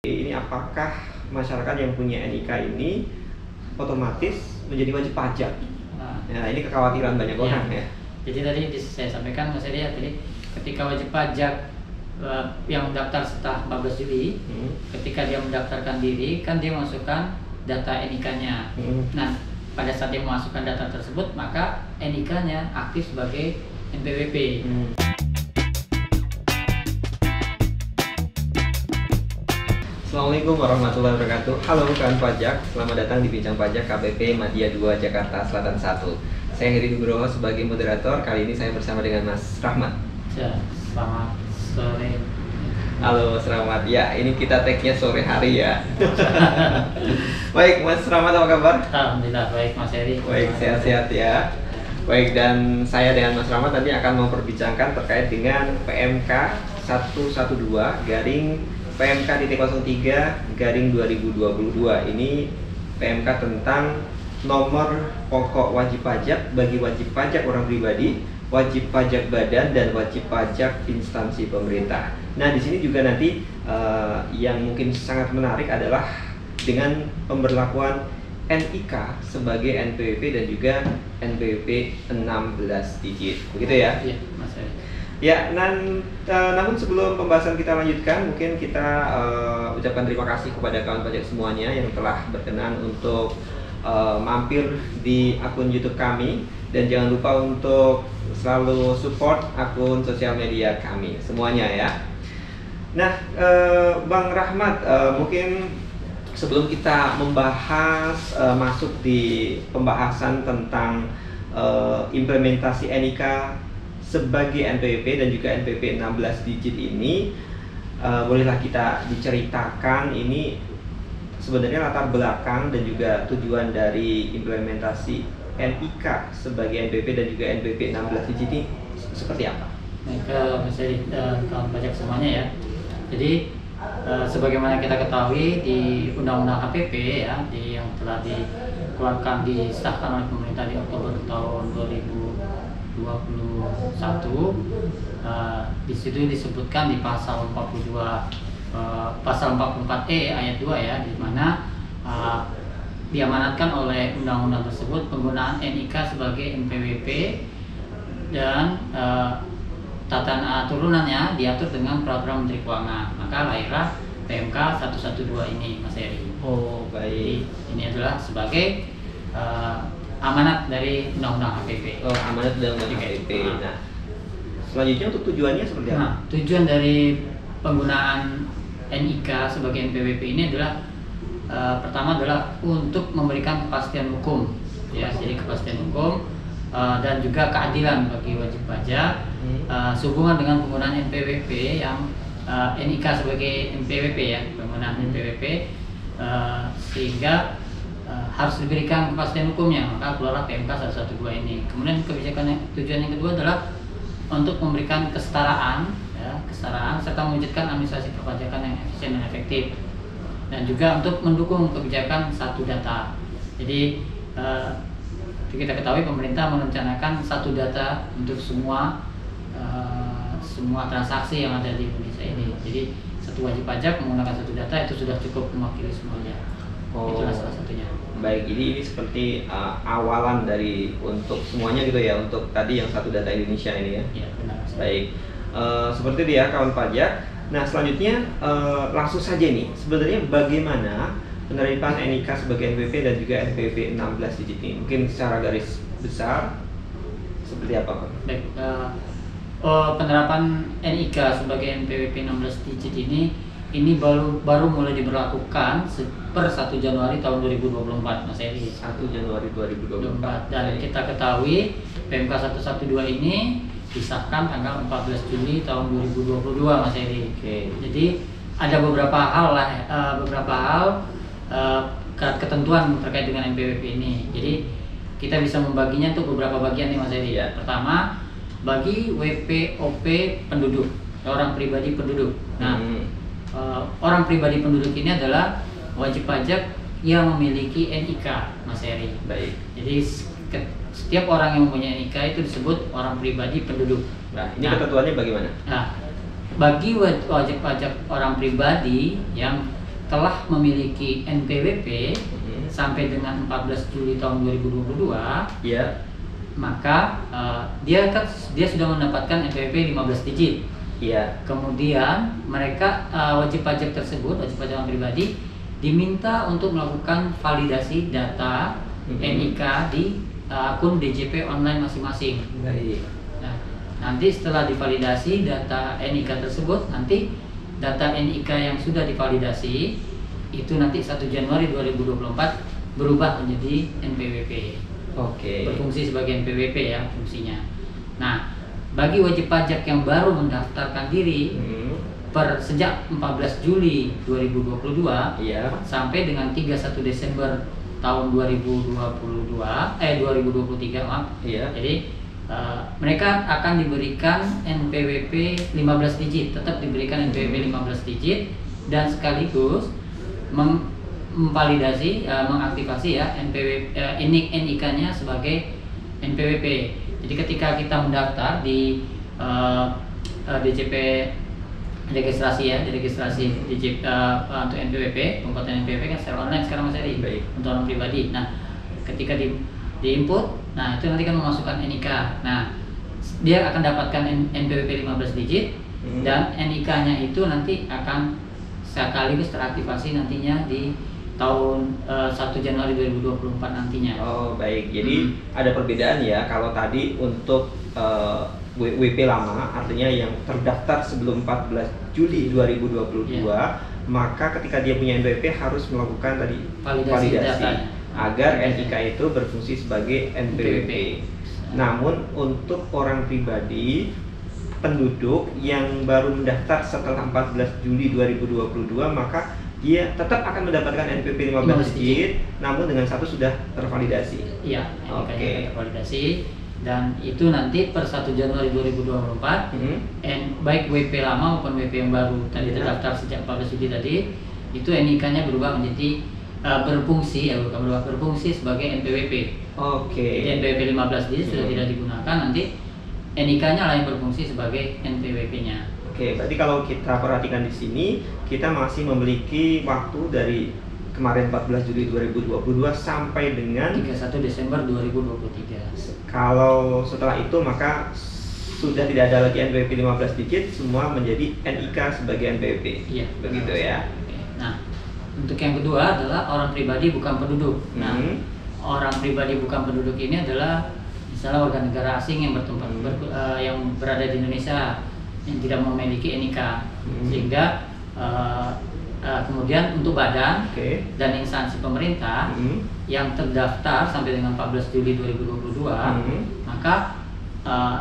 Ini apakah masyarakat yang punya NIK ini otomatis menjadi wajib pajak? Nah, ini kekhawatiran banyak orang ya. Jadi tadi saya sampaikan Mas Eri, jadi ketika wajib pajak yang mendaftar setelah 14 Juli, ketika dia mendaftarkan diri, kan dia masukkan data NIK-nya. Nah, pada saat dia memasukkan data tersebut, maka NIK-nya aktif sebagai NPWP. Assalamualaikum warahmatullahi wabarakatuh. Halo kawan pajak, selamat datang di Bincang Pajak KPP Madya 2 Jakarta Selatan 1. Saya Heri Nugroho sebagai moderator. Kali ini saya bersama dengan Mas Rahmat. Ya, selamat sore. Halo Mas Rahmat. Ya, ini kita tag-nya sore hari ya. Baik Mas Rahmat, apa kabar? Alhamdulillah baik Mas Heri. Baik, sehat-sehat ya. Baik, dan saya dengan Mas Rahmat tadi akan memperbincangkan terkait dengan PMK 112 garing PMK titik 03 garing 2022. Ini PMK tentang nomor pokok wajib pajak bagi wajib pajak orang pribadi, wajib pajak badan, dan wajib pajak instansi pemerintah. Nah, di sini juga nanti yang mungkin sangat menarik adalah dengan pemberlakuan NIK sebagai NPWP dan juga NPWP 16 digit. Begitu ya? Iya, Mas Heri. Ya, namun sebelum pembahasan kita lanjutkan, mungkin kita ucapkan terima kasih kepada kawan pajak semuanya yang telah berkenan untuk mampir di akun YouTube kami, dan jangan lupa untuk selalu support akun sosial media kami semuanya ya. Nah, Bang Rahmat, mungkin sebelum kita membahas masuk di pembahasan tentang implementasi NIK sebagai NPWP dan juga NPWP 16 digit ini, bolehlah kita diceritakan ini sebenarnya latar belakang dan juga tujuan dari implementasi NIK sebagai NPWP dan juga NPWP 16 digit ini seperti apa? Baik, Mas Heri dan kawan pajak semuanya ya. Jadi sebagaimana kita ketahui di Undang-Undang KPP ya, yang telah dikeluarkan disahkan oleh pemerintah di Oktober tahun 2021, di situ disebutkan di pasal 42 pasal 44E ayat 2 ya, di mana diamanatkan oleh undang-undang tersebut penggunaan NIK sebagai NPWP dan tata turunannya diatur dengan peraturan Menteri Keuangan. Maka lahirlah PMK 112 ini, Mas Heri. Oh, baik. Jadi, ini adalah sebagai amanat dari Undang-Undang KPP. Oh, amanat Undang-Undang KPP. Nah, selanjutnya untuk tujuannya seperti apa? Nah, tujuan dari penggunaan NIK sebagai NPWP ini adalah pertama adalah untuk memberikan kepastian hukum, ya, jadi kepastian hukum dan juga keadilan bagi wajib pajak sehubungan dengan penggunaan NPWP yang NIK sebagai NPWP ya, penggunaan NPWP sehingga harus diberikan kepastian hukumnya, maka keluarlah PMK 112 ini. Kemudian tujuan yang kedua adalah untuk memberikan kesetaraan serta mewujudkan administrasi perpajakan yang efisien dan efektif, dan juga untuk mendukung kebijakan satu data. Jadi kita ketahui pemerintah merencanakan satu data untuk semua transaksi yang ada di Indonesia ini. Jadi satu wajib pajak menggunakan satu data itu sudah cukup mewakili semuanya. Itulah salah satunya. Baik, ini seperti awalan dari untuk semuanya gitu ya, untuk tadi yang satu data Indonesia ini ya. Iya, benar. Baik, seperti itu ya kawan pajak. Nah, selanjutnya langsung saja nih, sebenarnya bagaimana penerapan NIK sebagai NPWP dan juga NPWP 16 digit ini? Mungkin secara garis besar seperti apa, Pak? Baik, penerapan NIK sebagai NPWP 16 digit ini baru mulai diberlakukan per 1 Januari tahun 2024, Mas Heri. 1 Januari 2024. Dan kita ketahui PMK 112 ini disahkan tanggal 14 Juli tahun 2022, Mas Heri. Jadi ada beberapa hal ketentuan terkait dengan NPWP ini. Jadi kita bisa membaginya untuk beberapa bagian nih, Mas Heri. Ya. Pertama, bagi WPOP penduduk, orang pribadi penduduk. Nah, orang pribadi penduduk ini adalah wajib pajak yang memiliki NIK, Mas Heri. Baik. Jadi setiap orang yang mempunyai NIK itu disebut orang pribadi penduduk. Nah, ini ketentuannya bagaimana? Nah, bagi wajib pajak orang pribadi yang telah memiliki NPWP sampai dengan 14 Juli tahun 2022, ya, maka dia sudah mendapatkan NPWP 15 digit. ya. Kemudian mereka wajib pajak tersebut, wajib pajak orang pribadi, diminta untuk melakukan validasi data NIK di akun DJP online masing-masing. Baik. Nah, nanti setelah divalidasi data NIK tersebut, nanti data NIK yang sudah divalidasi itu nanti 1 Januari 2024 berubah menjadi NPWP. Oke. Berfungsi sebagai NPWP ya fungsinya. Nah, bagi wajib pajak yang baru mendaftarkan diri sejak 14 Juli 2022 ya, sampai dengan 31 Desember tahun 2023, maaf. Ya. Jadi mereka akan diberikan NPWP 15 digit, tetap diberikan NPWP 15 digit dan sekaligus memvalidasi, mengaktifasi ya NIK-nya sebagai NPWP. Jadi ketika kita mendaftar di DJP registrasi DJP untuk NPWP, pembuatan NPWP kan secara online sekarang Mas Eri untuk orang pribadi. Nah, ketika di-input, nah itu nanti kan memasukkan NIK. Nah, dia akan dapatkan NPWP 15 digit dan NIK-nya itu nanti akan sekaligus teraktivasi nantinya di tahun 1 Januari 2024 nantinya. Oh, baik. Jadi ada perbedaan ya. Kalau tadi untuk WP lama, artinya yang terdaftar sebelum 14 Juli 2022, maka ketika dia punya NPWP harus melakukan tadi validasi agar NIK itu berfungsi sebagai NPWP. Namun untuk orang pribadi, penduduk yang baru mendaftar setelah 14 Juli 2022, maka dia tetap akan mendapatkan NPWP 15 digit, namun dengan satu sudah tervalidasi. Iya, NIK-nya tervalidasi. Dan itu nanti per 1 Januari 2024 baik WP lama maupun WP yang baru tadi terdaftar sejak 14 Juli tadi, itu NIK-nya berubah menjadi berfungsi sebagai NPWP. Jadi NPWP 15 digit sudah tidak digunakan, nanti NIK-nya lah yang berfungsi sebagai NPWP-nya. Berarti kalau kita perhatikan di sini, kita masih memiliki waktu dari kemarin 14 Juli 2022 sampai dengan 31 Desember 2023. Kalau setelah itu maka sudah tidak ada lagi NPWP 15 digit, semua menjadi NIK sebagai NPWP. Iya, begitu ya. Nah, untuk yang kedua adalah orang pribadi bukan penduduk. Nah, orang pribadi bukan penduduk ini adalah misalnya warga negara asing yang yang berada di Indonesia yang tidak memiliki NIK, sehingga kemudian untuk badan dan instansi pemerintah yang terdaftar sampai dengan 14 Juli 2022, maka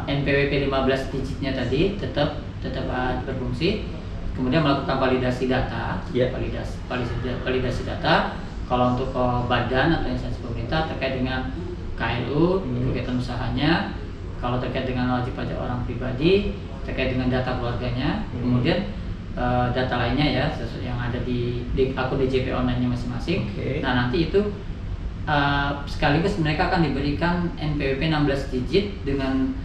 NPWP 15 digitnya tadi tetap berfungsi, kemudian melakukan validasi data, validasi data. Kalau untuk badan atau instansi pemerintah terkait dengan KLU, kegiatan usahanya, kalau terkait dengan wajib pajak orang pribadi, terkait dengan data keluarganya, kemudian data lainnya ya yang ada di akun DJP online-nya masing-masing. Nah, nanti itu sekaligus mereka akan diberikan NPWP 16 digit dengan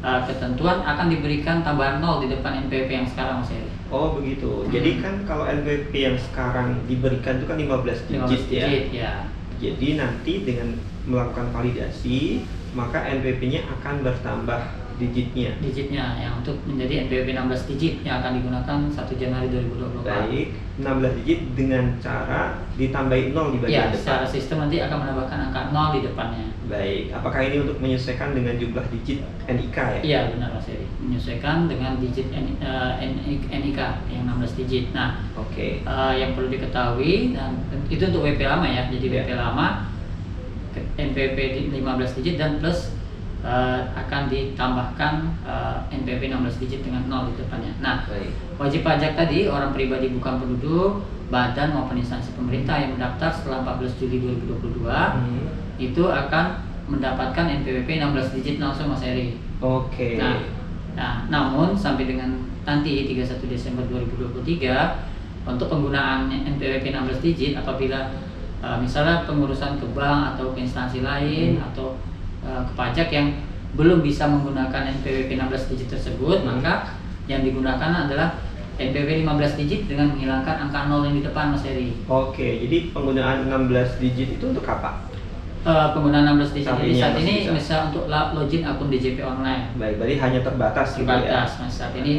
ketentuan akan diberikan tambahan 0 di depan NPWP yang sekarang, Mas Heri. Oh begitu. Jadi kan kalau NPWP yang sekarang diberikan itu kan 15 digit ya. Jadi nanti dengan melakukan validasi maka NPWP-nya akan bertambah digitnya yang untuk menjadi NPWP 16 digit yang akan digunakan 1 Januari 2024. Baik, 16 digit dengan cara ditambahin 0 di bagian depan. Secara sistem nanti akan menambahkan angka 0 di depannya. Baik, apakah ini untuk menyesuaikan dengan jumlah digit NIK ya? Iya, benar Mas Heri. Menyesuaikan dengan digit NIK yang 16 digit. Nah, yang perlu diketahui, dan itu untuk WP lama ya. Jadi WP lama NPWP 15 digit dan plus akan ditambahkan NPWP 16 digit dengan 0 di depannya. Nah, wajib pajak tadi orang pribadi bukan penduduk, badan maupun instansi pemerintah yang mendaftar setelah 14 Juli 2022 itu akan mendapatkan NPWP 16 digit langsung, Mas Heri. Nah, namun sampai dengan nanti 31 Desember 2023 untuk penggunaan NPWP 16 digit apabila misalnya pengurusan ke bank atau ke instansi lain atau ke pajak yang belum bisa menggunakan NPWP 16 digit tersebut, maka yang digunakan adalah NPWP 15 digit dengan menghilangkan angka 0 yang di depan, Mas Heri. Oke, jadi penggunaan 16 digit itu untuk apa? Penggunaan 16 digit ini saat masih ini bisa. misal untuk login akun DJP online. Baik, berarti hanya terbatas gitu ya? Terbatas, Mas. Saat ini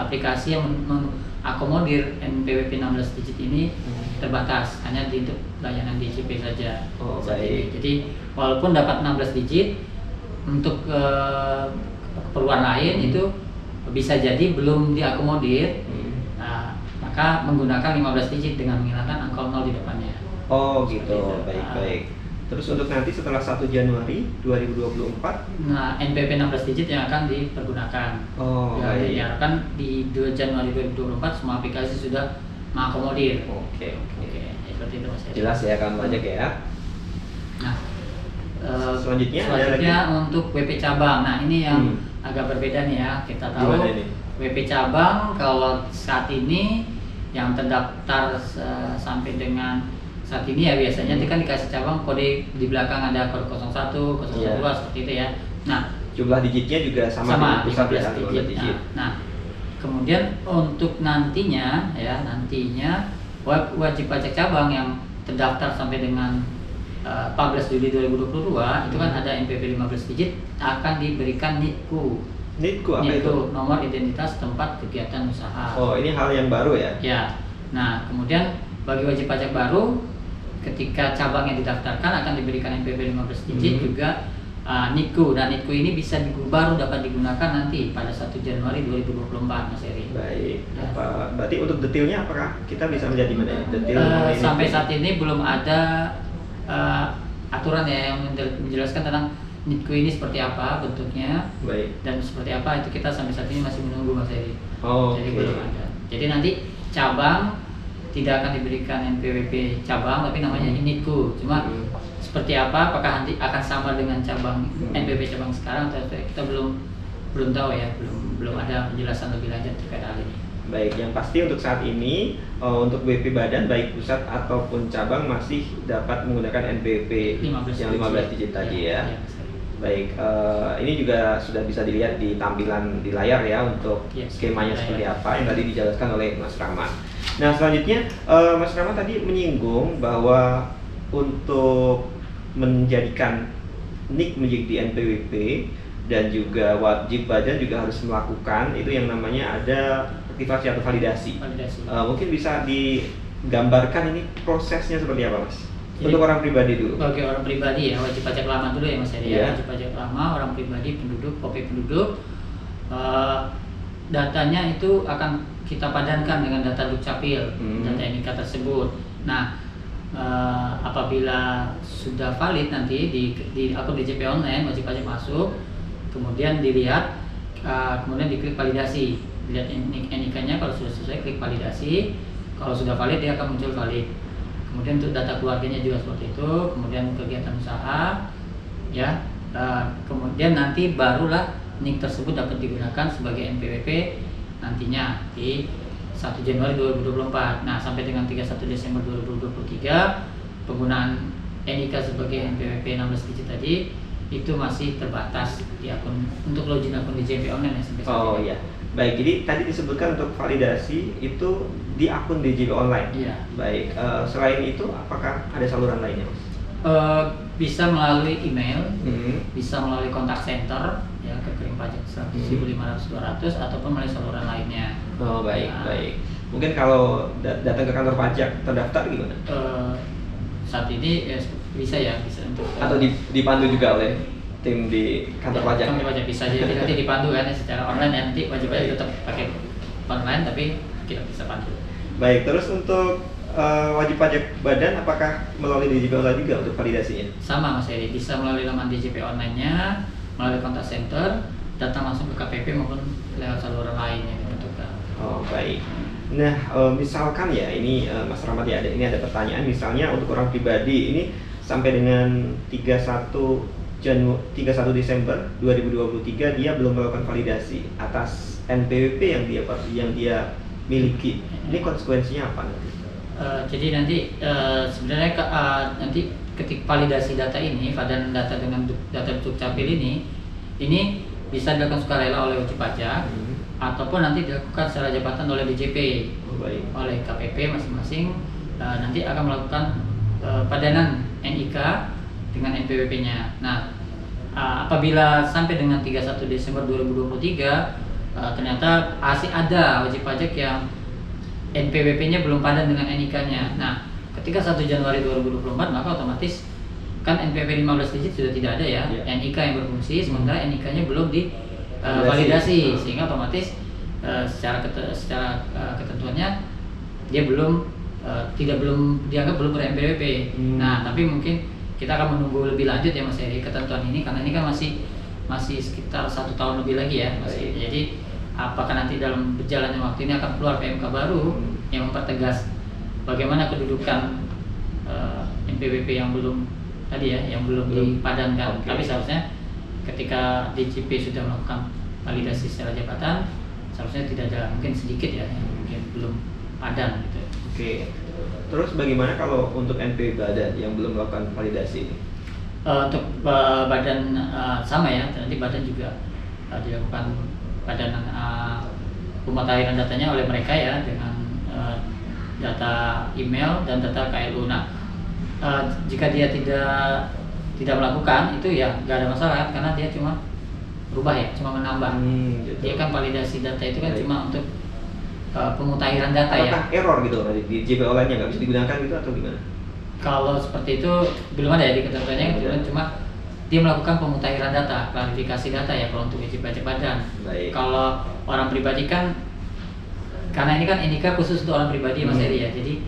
aplikasi yang mengakomodir NPWP 16 digit ini terbatas, hanya untuk layanan DJP saja saat ini. Jadi walaupun dapat 16 digit, untuk keperluan lain itu bisa jadi belum diakomodir. Nah, maka menggunakan 15 digit dengan menghilangkan angka 0 di depannya. Oh gitu, baik. Terus untuk nanti setelah 1 Januari 2024, nah NPWP 16 digit yang akan dipergunakan. Oh, ya, baik. diharapkan di 2 Januari 2024 semua aplikasi sudah mengakomodir. Oke. Seperti itu, Mas. Jelas ya kawan pajak ya. Nah, selanjutnya untuk WP cabang. Nah, ini yang agak berbeda nih ya. Kita tahu WP cabang kalau saat ini yang terdaftar sampai dengan saat ini ya biasanya itu kan dikasih cabang kode di belakang ada kode 01, 012 seperti itu ya. Nah, jumlah digitnya juga sama 15 digit. Nah, kemudian untuk nantinya wajib pajak cabang yang terdaftar sampai dengan 14 Juli 2022 itu kan ada NPWP 15 digit akan diberikan NITKU. NITKU apa itu? Nomor identitas tempat kegiatan usaha. Oh, ini hal yang baru ya? Ya. Nah, kemudian bagi wajib pajak baru ketika cabangnya didaftarkan akan diberikan NPWP 15 digit juga NITKU. Dan NITKU ini baru dapat digunakan nanti pada 1 Januari 2024, Mas Heri. Baik. Ya. Berarti untuk detailnya apakah kita bisa melihat di mana ya? Detail sampai saat ini belum ada aturan ya yang menjelaskan tentang NITKU ini seperti apa bentuknya. Baik. Dan seperti apa itu kita sampai saat ini masih menunggu, Mas Heri. Jadi belum ada. Jadi nanti cabang tidak akan diberikan NPWP cabang tapi namanya NITKU. Cuma seperti apa, apakah nanti akan sama dengan cabang NPWP cabang sekarang atau kita belum tahu ya, belum ada penjelasan lebih lanjut terkait hal ini. Baik, yang pasti untuk saat ini untuk WP badan baik pusat ataupun cabang masih dapat menggunakan NPWP yang 15 digit tadi ya. Baik, ini juga sudah bisa dilihat di tampilan di layar ya untuk skemanya seperti apa yang tadi dijelaskan oleh Mas Rahmat. Nah selanjutnya Mas Rahmat tadi menyinggung bahwa untuk menjadikan NIK menjadi NPWP dan juga wajib badan juga harus melakukan itu yang namanya ada aktivasi atau validasi. Mungkin bisa digambarkan ini prosesnya seperti apa, Mas? Jadi, untuk orang pribadi dulu. Bagi orang pribadi ya, wajib pajak lama dulu ya, Mas Heri. Wajib pajak lama, orang pribadi, penduduk, OP penduduk. Datanya itu akan kita padankan dengan data Dukcapil, data NIK tersebut. Nah, apabila sudah valid nanti di akun DJP online, wajib pajak masuk, kemudian dilihat, kemudian diklik validasi. Lihat NIK-nya, kalau sudah selesai klik validasi, kalau sudah valid dia akan muncul valid. Kemudian untuk data keluarganya juga seperti itu, kemudian kegiatan usaha, ya, kemudian nanti barulah NIK tersebut dapat digunakan sebagai NPWP nantinya di 1 Januari 2024. Nah, sampai dengan 31 Desember 2023 penggunaan NIK sebagai NPWP 16 digit tadi itu masih terbatas di akun untuk login akun DJP online ya sampai saat ini. Oh iya. Baik, jadi tadi disebutkan untuk validasi itu di akun DJP online. Iya. Baik, selain itu apakah ada saluran lainnya, Mas? Bisa melalui email, bisa melalui kontak center ya ke Kering Pajak 1.500-200 ataupun melalui saluran lainnya. Oh baik, baik. Mungkin kalau datang ke kantor pajak terdaftar gimana? Saat ini bisa untuk atau dipandu juga oleh tim di kantor pajak. Kantor pajak bisa jadi nanti dipandu kan secara online ya, nanti wajib pajak tetap pakai online tapi kita bisa pandu. Baik, terus untuk wajib pajak badan apakah melalui DJP online juga untuk validasinya? Sama, Mas Heri, bisa melalui laman DJP online-nya, melalui kontak center, datang langsung ke KPP maupun lewat saluran lain yang ditentukan. Oh baik. Nah, misalkan ya ini Mas Rahmat ya, ini ada pertanyaan, misalnya untuk orang pribadi ini sampai dengan 31 Desember 2023 dia belum melakukan validasi atas NPWP yang dia miliki. Ini konsekuensinya apa nanti? Jadi nanti sebenarnya nanti ketika validasi data ini, dan data dengan data Dukcapil ini bisa dilakukan sukarela oleh wajib pajak ataupun nanti dilakukan secara jabatan oleh DJP, oleh KPP masing-masing. Nanti akan melakukan padanan NIK dengan NPWP-nya. Nah, apabila sampai dengan 31 Desember 2023 ternyata masih ada wajib pajak yang NPWP-nya belum padan dengan NIK-nya. Nah, ketika 1 Januari 2024 maka otomatis kan NPWP 15 digit sudah tidak ada ya, NIK yang berfungsi, sementara NIK-nya belum divalidasi, sehingga otomatis secara ketentuannya dia dianggap belum ber-NPWP. Nah, tapi mungkin kita akan menunggu lebih lanjut ya Mas Heri ketentuan ini, karena ini kan masih sekitar 1 tahun lebih lagi ya masih. Jadi apakah nanti dalam berjalannya waktu ini akan keluar PMK baru yang mempertegas bagaimana kedudukan NPWP yang belum dipadankan. Tapi seharusnya ketika DJP sudah melakukan validasi secara jabatan, seharusnya tidak ada, mungkin sedikit ya yang mungkin belum padan gitu. Terus bagaimana kalau untuk NPWP badan yang belum melakukan validasi? Untuk badan sama ya, nanti badan juga dilakukan padanan pemutakhiran datanya oleh mereka ya, dengan data email dan data KLU. Nah, jika dia tidak melakukan itu ya nggak ada masalah, karena dia cuma berubah ya, cuma menambah. Gitu. Dia kan validasi data itu kan cuma untuk pemutakhiran data. Apakah ya error gitu di JP online-nya nggak bisa digunakan gitu atau gimana? Kalau seperti itu belum ada ya di ketentuannya, cuma dia melakukan pemutakhiran data, klarifikasi data ya kalau untuk wajib pajak badan. Kalau orang pribadi kan, karena ini kan NIK khusus untuk orang pribadi Mas Heri ya, jadi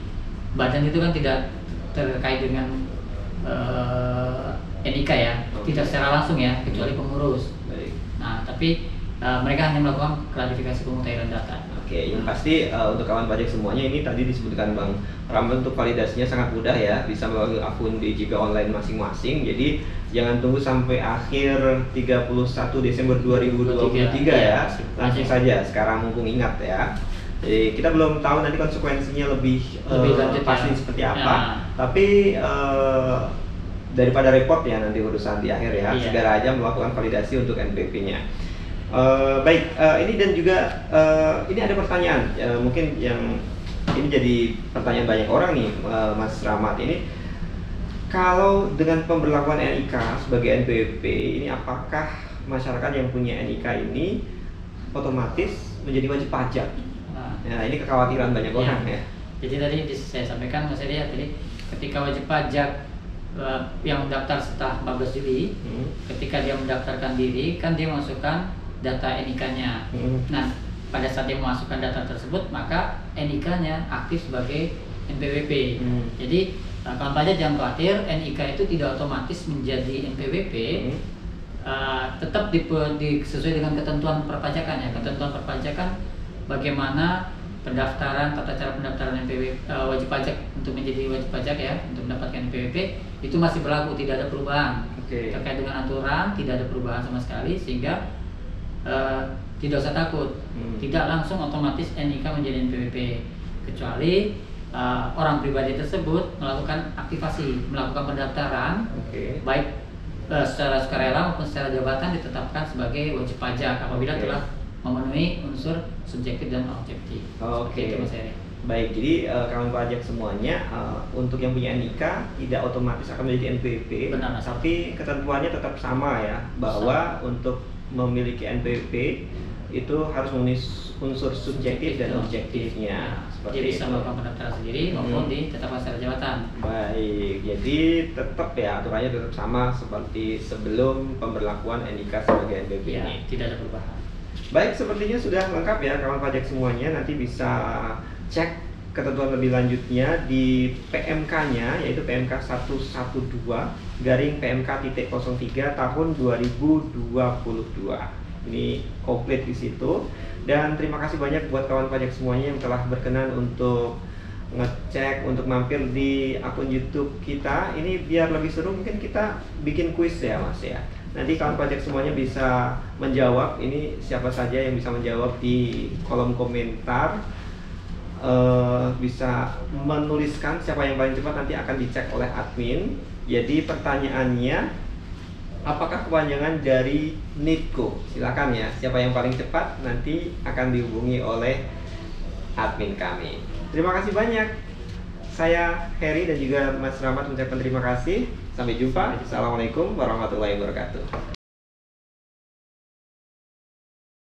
badan itu kan tidak terkait dengan NIK ya, tidak secara langsung ya, kecuali pengurus. Nah, tapi mereka hanya melakukan klarifikasi pemutakhiran data. Yang pasti untuk kawan pajak semuanya ini tadi disebutkan Bang Ramlan, untuk validasinya sangat mudah ya, bisa melalui akun di JP online masing-masing. Jadi jangan tunggu sampai akhir 31 Desember 2023 ya, langsung saja sekarang mumpung ingat ya. Jadi kita belum tahu nanti konsekuensinya lebih lanjut pasti seperti apa. Tapi daripada repot ya nanti urusan di akhir ya, segera aja melakukan validasi untuk NPWP-nya. Baik, ini dan juga ini ada pertanyaan mungkin yang ini jadi pertanyaan banyak orang nih, Mas Rahmat. Ini kalau dengan pemberlakuan NIK sebagai NPWP ini, apakah masyarakat yang punya NIK ini otomatis menjadi wajib pajak? Nah, ini kekhawatiran banyak orang ya. Jadi tadi saya sampaikan Mas Heri ya, tadi ketika wajib pajak yang mendaftar setelah 14 Juli, ketika dia mendaftarkan diri kan dia masukkan data NIK-nya. Nah, pada saat dia memasukkan data tersebut maka NIK-nya aktif sebagai NPWP. Jadi kawan pajak jangan khawatir, NIK itu tidak otomatis menjadi NPWP. Tetap sesuai dengan ketentuan perpajakan ya. Ketentuan perpajakan bagaimana pendaftaran, tata cara pendaftaran wajib pajak untuk menjadi wajib pajak ya, untuk mendapatkan NPWP itu masih berlaku, tidak ada perubahan. Terkait dengan aturan tidak ada perubahan sama sekali, sehingga tidak usah takut, tidak langsung otomatis NIK menjadi NPWP, kecuali orang pribadi tersebut melakukan aktivasi, melakukan pendaftaran, baik secara sukarela maupun secara jabatan ditetapkan sebagai wajib pajak apabila telah memenuhi unsur subjektif dan objektif. Itu Mas Heri. Baik, jadi kawan pajak semuanya untuk yang punya NIK tidak otomatis akan menjadi NPWP, tapi ketentuannya tetap sama ya, bahwa untuk memiliki NPWP itu harus memenuhi unsur subjektif dan objektifnya. Jadi bisa melakukan pendaftaran sendiri maupun ditetapkan secara jabatan. Baik, jadi tetap ya aturannya tetap sama seperti sebelum pemberlakuan NIK sebagai NPWP ini. Tidak ada perubahan. Baik, sepertinya sudah lengkap ya kawan pajak semuanya. Nanti bisa cek ketentuan lebih lanjutnya di PMK-nya, yaitu PMK 112/PMK.03 tahun 2022. Ini komplit di situ. Dan terima kasih banyak buat kawan pajak semuanya yang telah berkenan untuk ngecek, untuk mampir di akun YouTube kita. Ini biar lebih seru, mungkin kita bikin kuis ya Mas ya. Nanti kawan pajak semuanya bisa menjawab. Ini siapa saja yang bisa menjawab di kolom komentar. Bisa menuliskan siapa yang paling cepat, nanti akan dicek oleh admin. Jadi pertanyaannya, apakah kepanjangan dari NIPCO? Silakan ya, siapa yang paling cepat nanti akan dihubungi oleh admin kami. Terima kasih banyak. Saya Heri dan juga Mas Rahmat mengucapkan terima kasih. Sampai jumpa. Assalamualaikum warahmatullahi wabarakatuh.